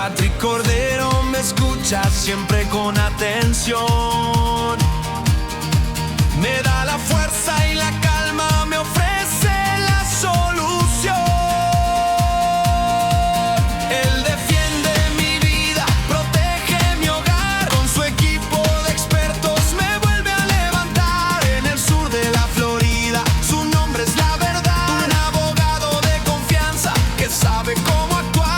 Patrick Cordero me escucha siempre con atención. Me da la fuerza y la calma, me ofrece la solución. Él defiende mi vida, protege mi hogar. Con su equipo de expertos me vuelve a levantar. En el sur de la Florida, su nombre es la verdad. Un abogado de confianza que sabe cómo actuar.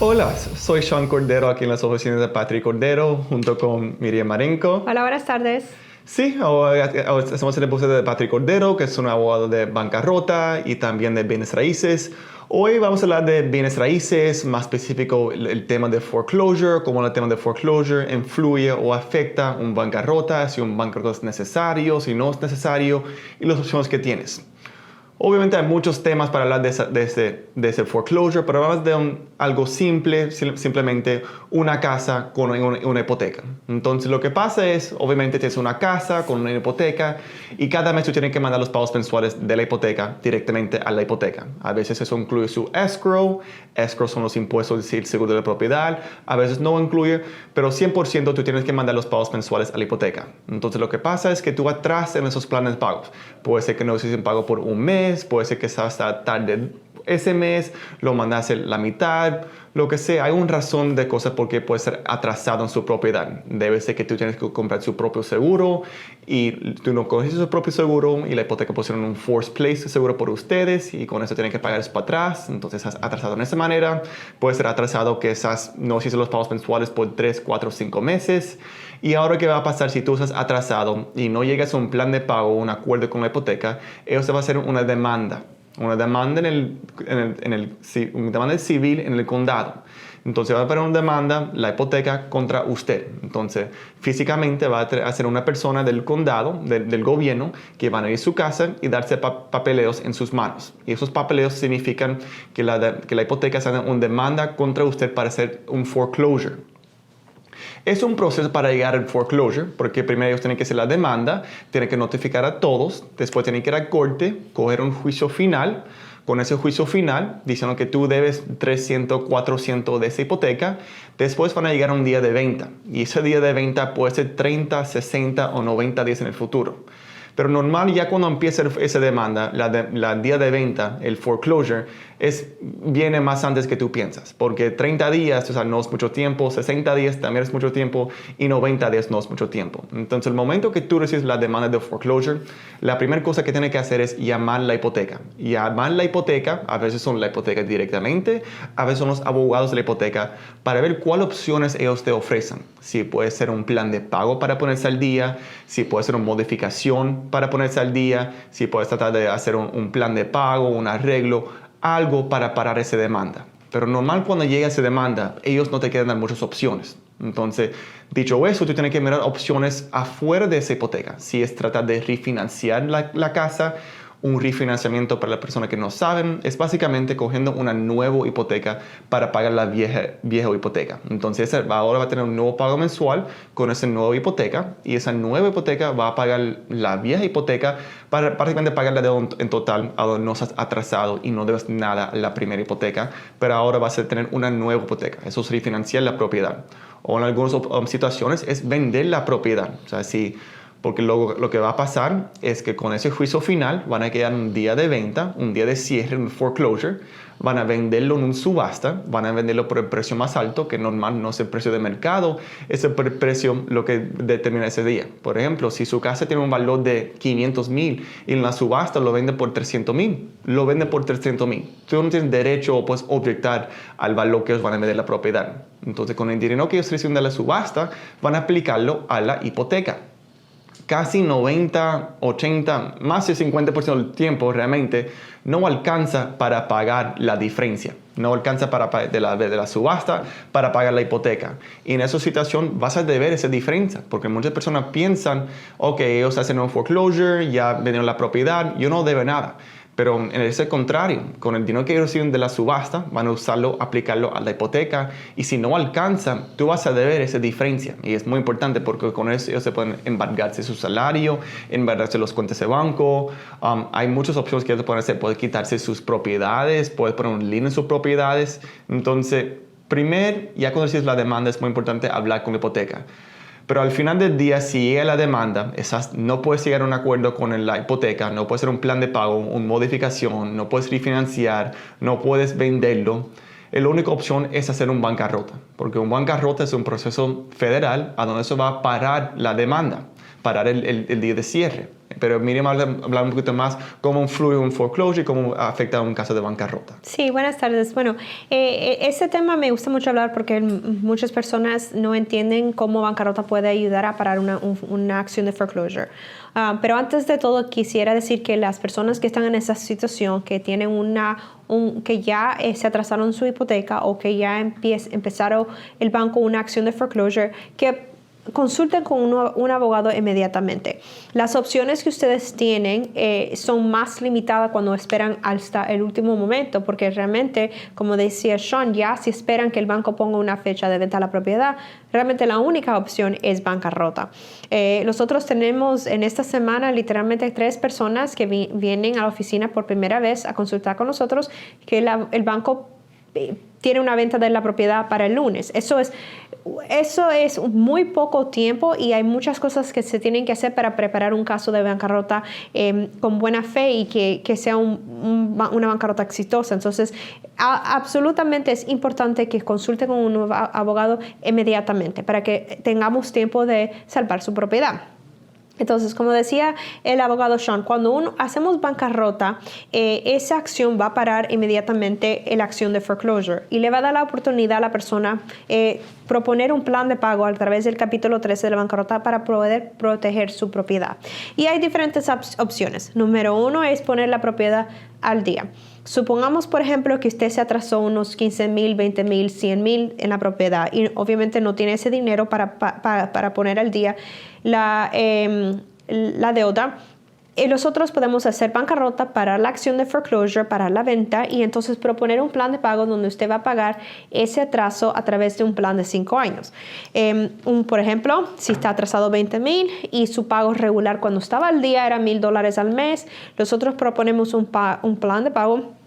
Hola, soy Sean Cordero aquí en las oficinas de Patrick Cordero junto con Miriam Marenco. Hola, buenas tardes. Sí, ahora estamos en el búsqueda de Patrick Cordero, que es un abogado de bancarrota y también de bienes raíces. Hoy vamos a hablar de bienes raíces, más específico el tema de foreclosure, cómo el tema de foreclosure influye o afecta un bancarrota, si un bancarrota es necesario, si no es necesario y las opciones que tienes. Obviamente hay muchos temas para hablar de ese foreclosure, pero vamos de algo simple, simplemente una casa con una hipoteca. Entonces lo que pasa es, obviamente tienes una casa con una hipoteca y cada mes tú tienes que mandar los pagos mensuales de la hipoteca directamente a la hipoteca. A veces eso incluye su escrow. Escrow son los impuestos del seguro de la propiedad. A veces no incluye, pero 100% tú tienes que mandar los pagos mensuales a la hipoteca. Entonces lo que pasa es que tú atrasas en esos planes de pagos. Puede ser que no hiciste un pago por un mes, puede ser que sea hasta tarde ese mes, lo mandas la mitad, lo que sea. Hay una razón de cosas por qué puede ser atrasado en su propiedad. Debe ser que tú tienes que comprar su propio seguro y tú no coges su propio seguro y la hipoteca pusieron un forced place seguro por ustedes y con eso tienen que pagar eso para atrás. Entonces estás atrasado en esa manera. Puede ser atrasado que no hiciste los pagos mensuales por 3, 4, 5 meses. Y ahora, ¿qué va a pasar si tú estás atrasado y no llegas a un plan de pago o un acuerdo con la hipoteca? Ellos te van a hacer una demanda. Una demanda una demanda civil en el condado. Entonces va a haber una demanda, la hipoteca contra usted. Entonces físicamente va a ser una persona del condado, del gobierno, que van a ir a su casa y darse papeleos en sus manos. Y esos papeleos significan que la hipoteca sea una demanda contra usted para hacer un foreclosure. Es un proceso para llegar al foreclosure, porque primero ellos tienen que hacer la demanda, tienen que notificar a todos, después tienen que ir a corte, coger un juicio final. Con ese juicio final, diciendo que tú debes 300, 400 de esa hipoteca, después van a llegar a un día de venta. Y ese día de venta puede ser 30, 60 o 90 días en el futuro. Pero normal, ya cuando empieza esa demanda, la día de venta, el foreclosure, viene más antes que tú piensas. Porque 30 días, o sea, no es mucho tiempo, 60 días también es mucho tiempo y 90 días no es mucho tiempo. Entonces, el momento que tú recibes la demanda de foreclosure, la primera cosa que tienes que hacer es llamar la hipoteca. Llamar la hipoteca, a veces son la hipoteca directamente, a veces son los abogados de la hipoteca, para ver cuáles opciones ellos te ofrecen. Si puede ser un plan de pago para ponerse al día, si puede ser una modificación para ponerse al día, si puedes tratar de hacer un plan de pago, un arreglo, algo para parar esa demanda. Pero normal cuando llega esa demanda, ellos no te quieren dar muchas opciones. Entonces, dicho eso, tú tienes que mirar opciones afuera de esa hipoteca. Si es tratar de refinanciar la casa, un refinanciamiento para las personas que no saben, es básicamente cogiendo una nueva hipoteca para pagar la vieja hipoteca. Entonces ahora va a tener un nuevo pago mensual con esa nueva hipoteca y esa nueva hipoteca va a pagar la vieja hipoteca para prácticamente pagar la deuda en total a donde no estás atrasado y no debes nada a la primera hipoteca, pero ahora vas a tener una nueva hipoteca. Eso es refinanciar la propiedad. O en algunas situaciones es vender la propiedad. O sea, porque lo que va a pasar es que con ese juicio final van a quedar un día de venta, un día de cierre, un foreclosure, van a venderlo en un subasta, van a venderlo por el precio más alto, que normal no es el precio de mercado, es el precio lo que determina ese día. Por ejemplo, si su casa tiene un valor de $500,000 y en la subasta lo vende por $300,000, lo vende por $300,000. Tú no tienes derecho o puedes objetar al valor que ellos van a vender la propiedad. Entonces, con el dinero que ellos reciben de la subasta, van a aplicarlo a la hipoteca. Casi 90, 80, más del 50% del tiempo realmente no alcanza para pagar la diferencia. No alcanza de la subasta para pagar la hipoteca. Y en esa situación vas a deber esa diferencia. Porque muchas personas piensan, ok, ellos hacen un foreclosure, ya vendieron la propiedad, yo no debo nada. Pero en ese contrario, con el dinero que reciben de la subasta, van a usarlo, aplicarlo a la hipoteca. Y si no alcanza, tú vas a deber esa diferencia. Y es muy importante porque con eso ellos se pueden embargarse su salario, embargarse los cuentas de banco. Hay muchas opciones que ellos pueden hacer. Pueden quitarse sus propiedades, pueden poner un lien en sus propiedades. Entonces, primero, ya cuando recibes la demanda, es muy importante hablar con la hipoteca. Pero al final del día, si llega la demanda, no puedes llegar a un acuerdo con la hipoteca, no puedes hacer un plan de pago, una modificación, no puedes refinanciar, no puedes venderlo. La única opción es hacer un bancarrota, porque un bancarrota es un proceso federal a donde eso va a parar la demanda, parar el día de cierre. Pero Miriam hablar un poquito más cómo influye un foreclosure y cómo afecta a un caso de bancarrota. Sí, buenas tardes. Bueno, ese tema me gusta mucho hablar porque muchas personas no entienden cómo bancarrota puede ayudar a parar una acción de foreclosure. Pero antes de todo, quisiera decir que las personas que están en esa situación, que tienen que ya se atrasaron su hipoteca o que ya empezaron el banco una acción de foreclosure, que consulten con un abogado inmediatamente. Las opciones que ustedes tienen son más limitadas cuando esperan hasta el último momento, porque realmente, como decía Sean, ya si esperan que el banco ponga una fecha de venta a la propiedad, realmente la única opción es bancarrota. Nosotros tenemos en esta semana literalmente 3 personas que vienen a la oficina por primera vez a consultar con nosotros que el banco tiene una venta de la propiedad para el lunes. Eso es muy poco tiempo y hay muchas cosas que se tienen que hacer para preparar un caso de bancarrota con buena fe y que sea una bancarrota exitosa. Entonces, absolutamente es importante que consulte con un abogado inmediatamente para que tengamos tiempo de salvar su propiedad. Entonces, como decía el abogado Sean, cuando hacemos bancarrota, esa acción va a parar inmediatamente la acción de foreclosure y le va a dar la oportunidad a la persona proponer un plan de pago a través del capítulo 13 de la bancarrota para poder proteger su propiedad. Y hay diferentes opciones. Número 1 es poner la propiedad al día. Supongamos, por ejemplo, que usted se atrasó unos 15,000, 20,000, 100,000 en la propiedad y obviamente no tiene ese dinero para poner al día la deuda. Nosotros podemos hacer bancarrota para la acción de foreclosure, para la venta y entonces proponer un plan de pago donde usted va a pagar ese atraso a través de un plan de 5 años. Por ejemplo, si está atrasado 20,000 y su pago regular cuando estaba al día era $1,000 al mes, nosotros proponemos un plan de pago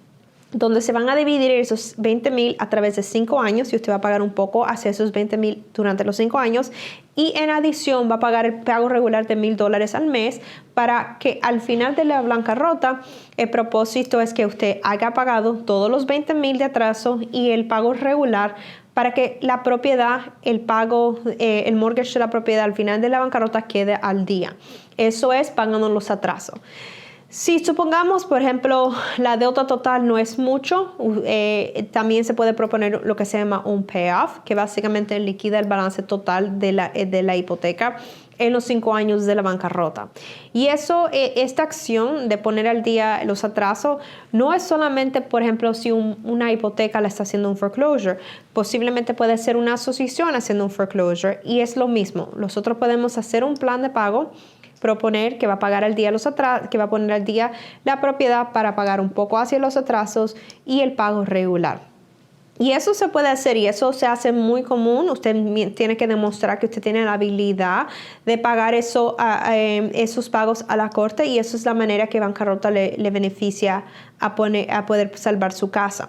donde se van a dividir esos 20,000 a través de 5 años y usted va a pagar un poco hacia esos 20,000 durante los 5 años y en adición va a pagar el pago regular de $1,000 al mes para que al final de la bancarrota el propósito es que usted haya pagado todos los 20,000 de atraso y el pago regular para que la propiedad, el pago, el mortgage de la propiedad al final de la bancarrota quede al día. Eso es pagando los atrasos. Si supongamos, por ejemplo, la deuda total no es mucho, también se puede proponer lo que se llama un payoff, que básicamente liquida el balance total de la hipoteca en los 5 años de la bancarrota. Y esta acción de poner al día los atrasos no es solamente, por ejemplo, si una hipoteca la está haciendo un foreclosure, posiblemente puede ser una asociación haciendo un foreclosure y es lo mismo. Nosotros podemos hacer un plan de pago, proponer que va a pagar al día que va a poner al día la propiedad para pagar un poco hacia los atrasos y el pago regular. Y eso se puede hacer y eso se hace muy común. Usted tiene que demostrar que usted tiene la habilidad de pagar esos pagos a la corte y eso es la manera que bancarrota le beneficia a poder salvar su casa.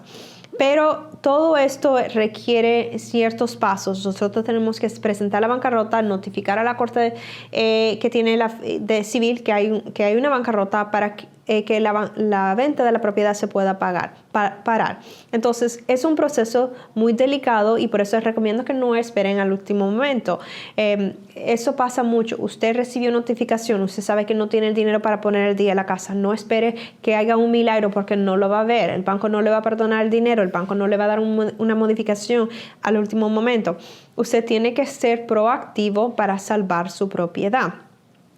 Pero todo esto requiere ciertos pasos. Nosotros tenemos que presentar la bancarrota, notificar a la corte que tiene de civil que hay una bancarrota para que la venta de la propiedad se pueda parar. Entonces, es un proceso muy delicado y por eso les recomiendo que no esperen al último momento. Eso pasa mucho. Usted recibió notificación, usted sabe que no tiene el dinero para poner el día en la casa. No espere que haga un milagro porque no lo va a ver. El banco no le va a perdonar el dinero, el banco no le va a dar una modificación al último momento. Usted tiene que ser proactivo para salvar su propiedad.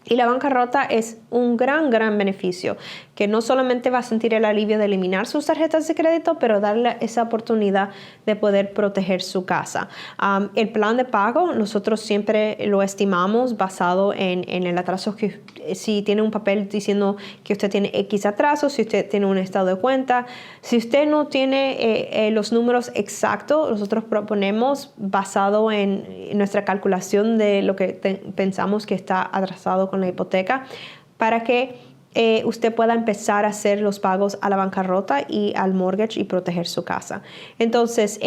Y la bancarrota es un gran beneficio, que no solamente va a sentir el alivio de eliminar sus tarjetas de crédito, pero darle esa oportunidad de poder proteger su casa. El plan de pago, nosotros siempre lo estimamos basado en el atraso, que si tiene un papel diciendo que usted tiene X atraso, si usted tiene un estado de cuenta. Si usted no tiene los números exactos, nosotros proponemos basado en nuestra calculación de lo que pensamos que está atrasado con la hipoteca, para que usted pueda empezar a hacer los pagos a la bancarrota y al mortgage y proteger su casa. Entonces,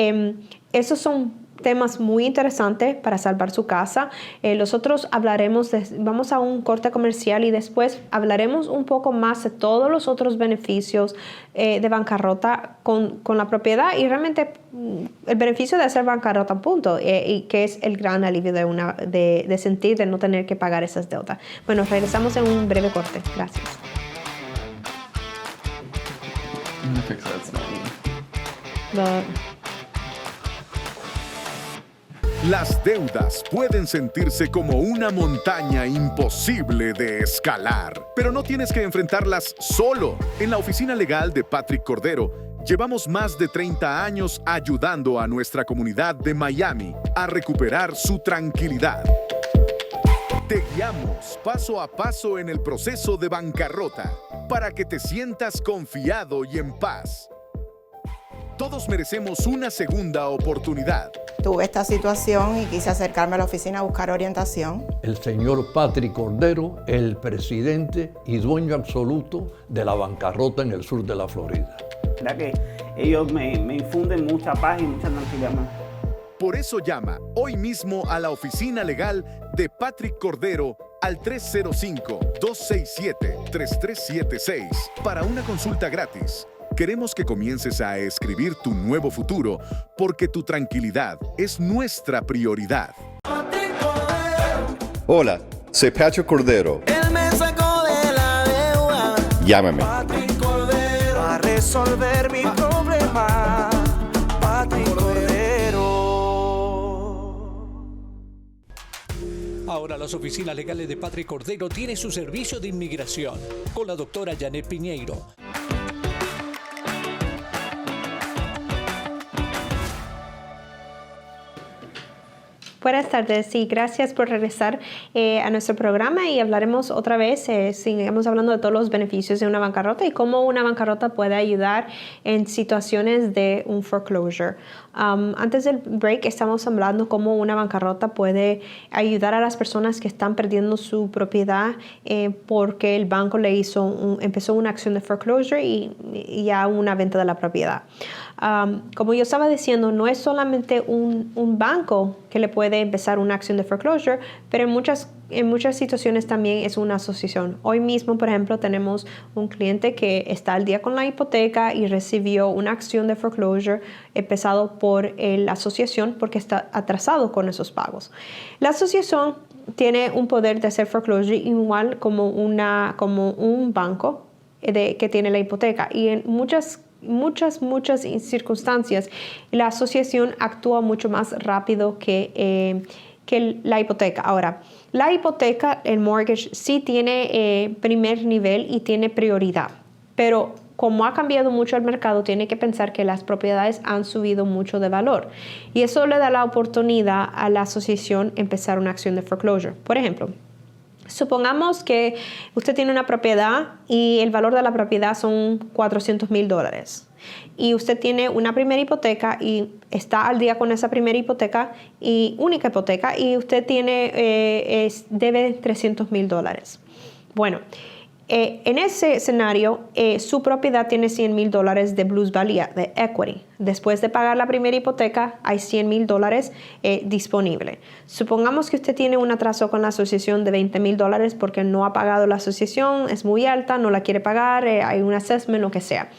esos son temas muy interesantes para salvar su casa. Nosotros vamos a un corte comercial y después hablaremos un poco más de todos los otros beneficios de bancarrota con la propiedad y realmente el beneficio de hacer bancarrota, punto, y que es el gran alivio de sentir de no tener que pagar esas deudas. Bueno, regresamos en un breve corte. Gracias. Las deudas pueden sentirse como una montaña imposible de escalar, pero no tienes que enfrentarlas solo. En la oficina legal de Patrick Cordero, llevamos más de 30 años ayudando a nuestra comunidad de Miami a recuperar su tranquilidad. Te guiamos paso a paso en el proceso de bancarrota para que te sientas confiado y en paz. Todos merecemos una segunda oportunidad. Tuve esta situación y quise acercarme a la oficina a buscar orientación. El señor Patrick Cordero, el presidente y dueño absoluto de la bancarrota en el sur de la Florida. La verdad que ellos me infunden mucha paz y mucha tranquilidad. Por eso llama hoy mismo a la oficina legal de Patrick Cordero al 305-267-3376 para una consulta gratis. Queremos que comiences a escribir tu nuevo futuro porque tu tranquilidad es nuestra prioridad. Hola, soy Patrick Cordero. Él me sacó de la deuda. Llámame. Patrick Cordero a resolver mi problema. Patrick Cordero. Ahora las oficinas legales de Patrick Cordero tienen su servicio de inmigración con la doctora Janet Piñeiro. Buenas tardes y gracias por regresar a nuestro programa y hablaremos otra vez, sigamos hablando de todos los beneficios de una bancarrota y cómo una bancarrota puede ayudar en situaciones de un foreclosure. Antes del break estamos hablando cómo una bancarrota puede ayudar a las personas que están perdiendo su propiedad porque el banco empezó una acción de foreclosure y ya una venta de la propiedad. Como yo estaba diciendo, no es solamente un banco que le puede empezar una acción de foreclosure, pero en muchas situaciones también es una asociación. Hoy mismo, por ejemplo, tenemos un cliente que está al día con la hipoteca y recibió una acción de foreclosure empezado por la asociación porque está atrasado con esos pagos. La asociación tiene un poder de hacer foreclosure igual como un banco que tiene la hipoteca y en muchas circunstancias la asociación actúa mucho más rápido que la hipoteca. Ahora, la hipoteca, el mortgage, sí tiene primer nivel y tiene prioridad, pero como ha cambiado mucho el mercado, tiene que pensar que las propiedades han subido mucho de valor y eso le da la oportunidad a la asociación empezar una acción de foreclosure. Por ejemplo, supongamos que usted tiene una propiedad y el valor de la propiedad son $400,000 y usted tiene una primera hipoteca y está al día con esa primera hipoteca y única hipoteca y usted debe $300,000. Bueno, en ese escenario, su propiedad tiene $100,000 de plusvalía, de equity. Después de pagar la primera hipoteca, hay $100,000 disponible. Supongamos que usted tiene un atraso con la asociación de $20,000 porque no ha pagado la asociación, es muy alta, no la quiere pagar, hay un assessment, lo que sea.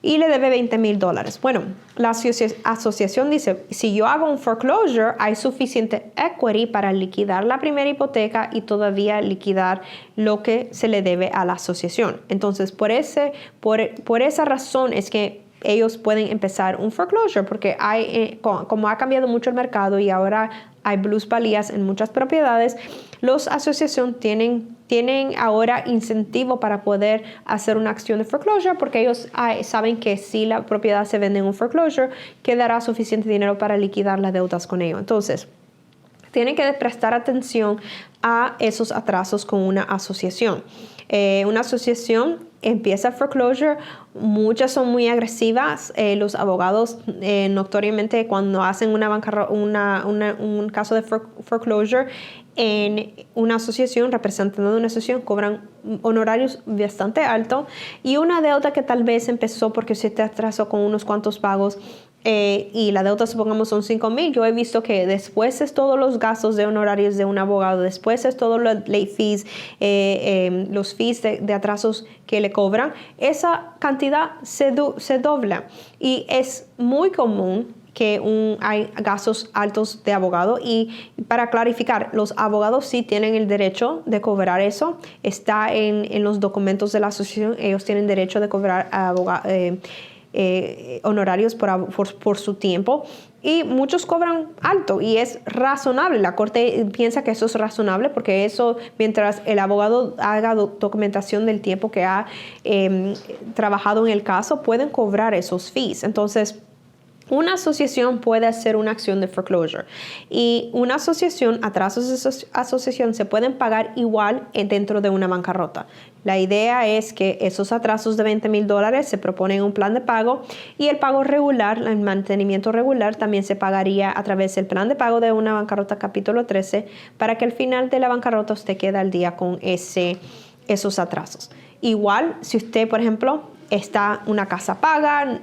Y le debe $20,000. Bueno, la asociación dice, si yo hago un foreclosure, hay suficiente equity para liquidar la primera hipoteca y todavía liquidar lo que se le debe a la asociación. Entonces, por esa razón es que ellos pueden empezar un foreclosure porque como ha cambiado mucho el mercado y ahora hay plusvalías en muchas propiedades, los asociaciones tienen ahora incentivo para poder hacer una acción de foreclosure porque ellos saben que si la propiedad se vende en un foreclosure, quedará suficiente dinero para liquidar las deudas con ellos. Entonces, tienen que prestar atención a esos atrasos con una asociación. Una asociación empieza foreclosure, muchas son muy agresivas. Los abogados notoriamente cuando hacen un caso de foreclosure en una asociación, representando una asociación, cobran honorarios bastante altos y una deuda que tal vez empezó porque se te atrasó con unos cuantos pagos y la deuda supongamos son $5,000, yo he visto que después es todos los gastos de honorarios de un abogado, después es todos los late fees, los fees de atrasos que le cobran, esa cantidad se dobla y es muy común que hay gastos altos de abogado y para clarificar, los abogados sí tienen el derecho de cobrar eso, está en los documentos de la asociación, ellos tienen derecho de cobrar honorarios por su tiempo y muchos cobran alto y es razonable. La corte piensa que eso es razonable porque eso, mientras el abogado haga documentación del tiempo que ha trabajado en el caso, pueden cobrar esos fees. Entonces, una asociación puede hacer una acción de foreclosure y una asociación, atrasos de asociación se pueden pagar igual dentro de una bancarrota. La idea es que esos atrasos de $20,000 se proponen un plan de pago y el pago regular, el mantenimiento regular también se pagaría a través del plan de pago de una bancarrota capítulo 13 para que al final de la bancarrota usted quede al día con esos atrasos. Igual, si usted, por ejemplo, está una casa paga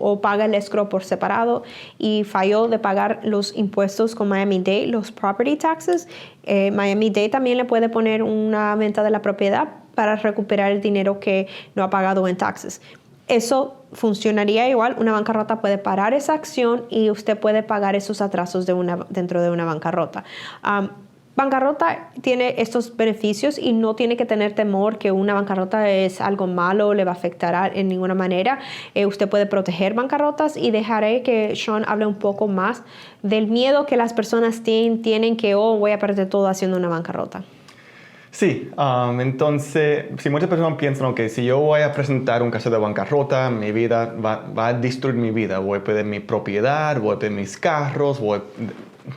o paga el escrow por separado y falló de pagar los impuestos con Miami-Dade, los property taxes, Miami-Dade también le puede poner una venta de la propiedad para recuperar el dinero que no ha pagado en taxes. Eso funcionaría igual, una bancarrota puede parar esa acción y usted puede pagar esos atrasos dentro de una bancarrota. Bancarrota tiene estos beneficios y no tiene que tener temor que una bancarrota es algo malo, le va a afectar en ninguna manera. Usted puede proteger bancarrotas y dejaré que Sean hable un poco más del miedo que las personas tienen que voy a perder todo haciendo una bancarrota. Sí, entonces, si muchas personas piensan que si yo voy a presentar un caso de bancarrota, mi vida va a destruir mi vida. Voy a perder mi propiedad, voy a perder mis carros, voy a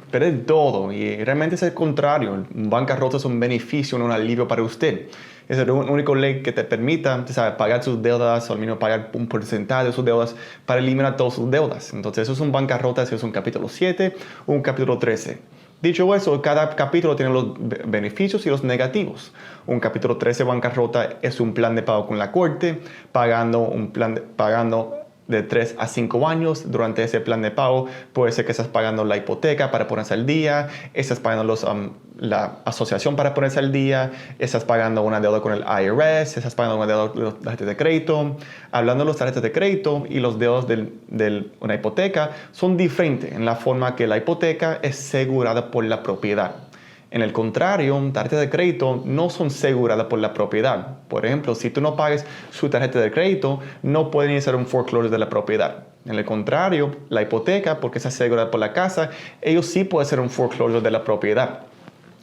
perder todo. Y realmente es el contrario. Bancarrota es un beneficio, no un alivio para usted. Es el único ley que te permita, pagar sus deudas o al menos pagar un porcentaje de sus deudas para eliminar todas sus deudas. Entonces, eso es un bancarrota, eso es un capítulo 7 o un capítulo 13. Dicho eso, cada capítulo tiene los beneficios y los negativos. Un capítulo 13 bancarrota es un plan de pago con la corte, pagando de 3 a 5 años. Durante ese plan de pago puede ser que estás pagando la hipoteca para ponerse al día, estás pagando la asociación para ponerse al día, estás pagando una deuda con el IRS, estás pagando una deuda de las tarjetas de crédito. Hablando de los tarjetas de crédito y los deudas de una hipoteca, son diferentes en la forma que la hipoteca es asegurada por la propiedad. En el contrario, tarjetas de crédito no son aseguradas por la propiedad. Por ejemplo, si tú no pagues su tarjeta de crédito, no pueden iniciar un foreclosure de la propiedad. En el contrario, la hipoteca, porque es asegurada por la casa, ellos sí pueden hacer un foreclosure de la propiedad.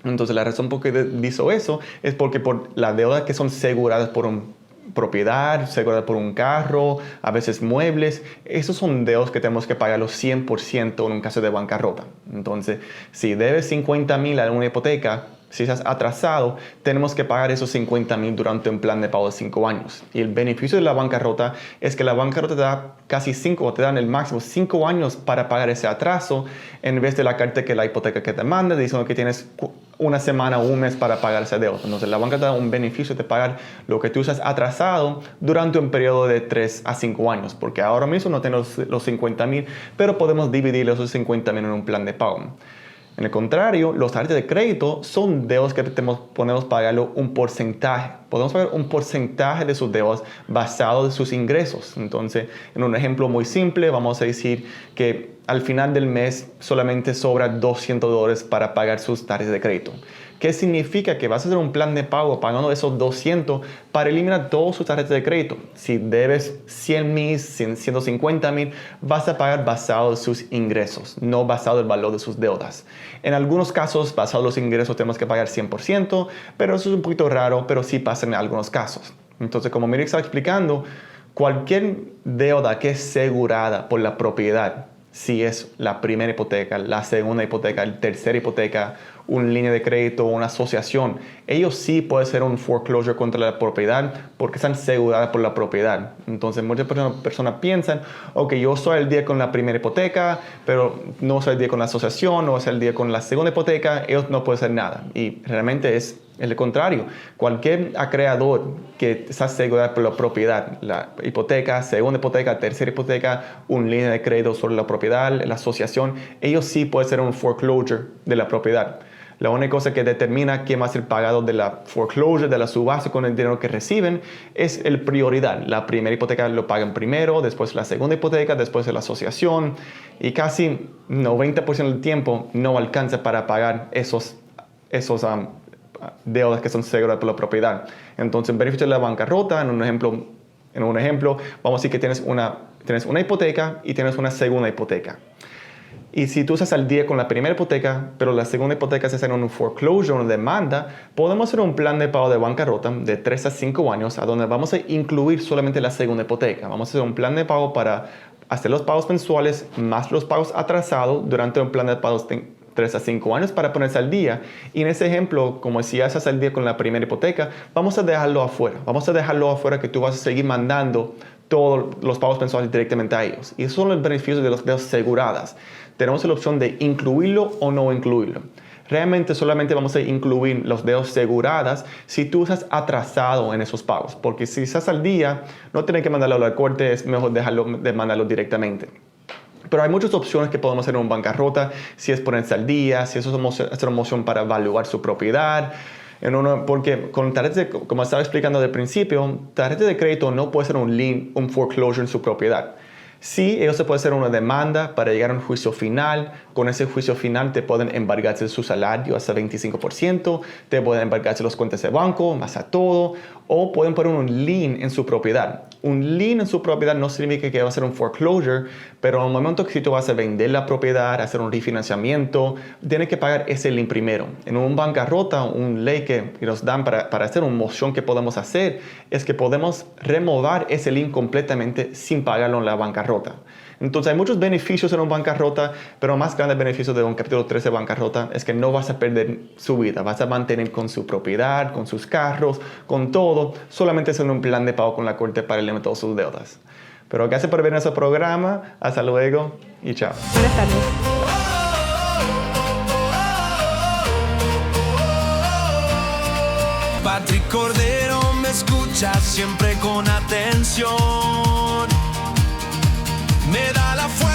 Entonces, la razón por qué hizo eso es porque por las deudas que son aseguradas por un propiedad, asegurada por un carro, a veces muebles, esos son deudas que tenemos que pagar los 100% en un caso de bancarrota. Entonces, si debes $50,000 a una hipoteca, si estás atrasado, tenemos que pagar esos $50,000 durante un plan de pago de 5 años. Y el beneficio de la bancarrota es que la bancarrota te da te dan el máximo 5 años para pagar ese atraso, en vez de la carta que la hipoteca que te manda, diciendo que tienes una semana o un mes para pagar esa deuda. Entonces, la banca te da un beneficio de pagar lo que tú usas atrasado durante un periodo de 3 a 5 años, porque ahora mismo no tenemos los $50,000, pero podemos dividir esos $50,000 en un plan de pago. En el contrario, los tarjetas de crédito son deudas que podemos pagarlo un porcentaje. Podemos pagar un porcentaje de sus deudas basado en sus ingresos. Entonces, en un ejemplo muy simple, vamos a decir que al final del mes solamente sobra $200 para pagar sus tarjetas de crédito. ¿Qué significa? Que vas a hacer un plan de pago pagando esos 200 para eliminar todas sus tarjetas de crédito. Si debes 100,000, 150,000, vas a pagar basado en sus ingresos, no basado en el valor de sus deudas. En algunos casos, basado en los ingresos, tenemos que pagar 100%, pero eso es un poquito raro, pero sí pasa en algunos casos. Entonces, como Miri estaba explicando, cualquier deuda que es asegurada por la propiedad, si es la primera hipoteca, la segunda hipoteca, la tercera hipoteca, una línea de crédito, una asociación, ellos sí pueden ser un foreclosure contra la propiedad porque están aseguradas por la propiedad. Entonces muchas personas piensan, ok, yo soy el día con la primera hipoteca, pero no soy el día con la asociación, no soy el día con la segunda hipoteca, ellos no pueden hacer nada. Y realmente es el contrario. Cualquier acreedor que está asegurado por la propiedad, la hipoteca, segunda hipoteca, tercera hipoteca, una línea de crédito sobre la propiedad, la asociación, ellos sí pueden ser un foreclosure de la propiedad. La única cosa que determina quién va a ser pagado de la foreclosure, de la subasta con el dinero que reciben, es el prioridad. La primera hipoteca lo pagan primero, después la segunda hipoteca, después la asociación. Y casi 90% del tiempo no alcanza para pagar esos deudas que son aseguradas por la propiedad. Entonces, en beneficio de la bancarrota, en un ejemplo, vamos a decir que tienes una hipoteca y tienes una segunda hipoteca. Y si tú estás al día con la primera hipoteca, pero la segunda hipoteca se hace en un foreclosure, una demanda, podemos hacer un plan de pago de bancarrota de 3 a 5 años, a donde vamos a incluir solamente la segunda hipoteca. Vamos a hacer un plan de pago para hacer los pagos mensuales más los pagos atrasados durante un plan de pagos de 3 a 5 años para ponerse al día. Y en ese ejemplo, como si ya estás al día con la primera hipoteca, vamos a dejarlo afuera. Vamos a dejarlo afuera que tú vas a seguir mandando todos los pagos mensuales directamente a ellos. Y esos son los beneficios de las deudas aseguradas. Tenemos la opción de incluirlo o no incluirlo. Realmente solamente vamos a incluir los deudas aseguradas si tú estás atrasado en esos pagos. Porque si estás al día, no tienes que mandarlo a la corte, es mejor mandarlo directamente. Pero hay muchas opciones que podemos hacer en una bancarrota, si es ponerse al día, si eso es hacer una moción para evaluar su propiedad. Porque con tarjetas, como estaba explicando al principio, tarjetas de crédito no puede ser un lien, un foreclosure en su propiedad. Sí, ellos se puede hacer una demanda para llegar a un juicio final. Con ese juicio final te pueden embargarse su salario hasta 25%, te pueden embargarse las cuentas de banco, más a todo, o pueden poner un lien en su propiedad. Un lien en su propiedad no significa que va a ser un foreclosure, pero en el momento que si tú vas a vender la propiedad, hacer un refinanciamiento, tienes que pagar ese lien primero. En un bancarrota, un ley que nos dan para hacer una moción que podemos hacer es que podemos remover ese lien completamente sin pagarlo en la bancarrota. Entonces hay muchos beneficios en una bancarrota, pero el más grande beneficio de un capítulo 13 de bancarrota es que no vas a perder su vida. Vas a mantener con su propiedad, con sus carros, con todo, solamente haciendo un plan de pago con la corte para eliminar todas sus deudas. Pero gracias por ver nuestro programa. Hasta luego y chao. Buenas tardes. Patrick Cordero me escucha siempre con atención. Me da la fuerza.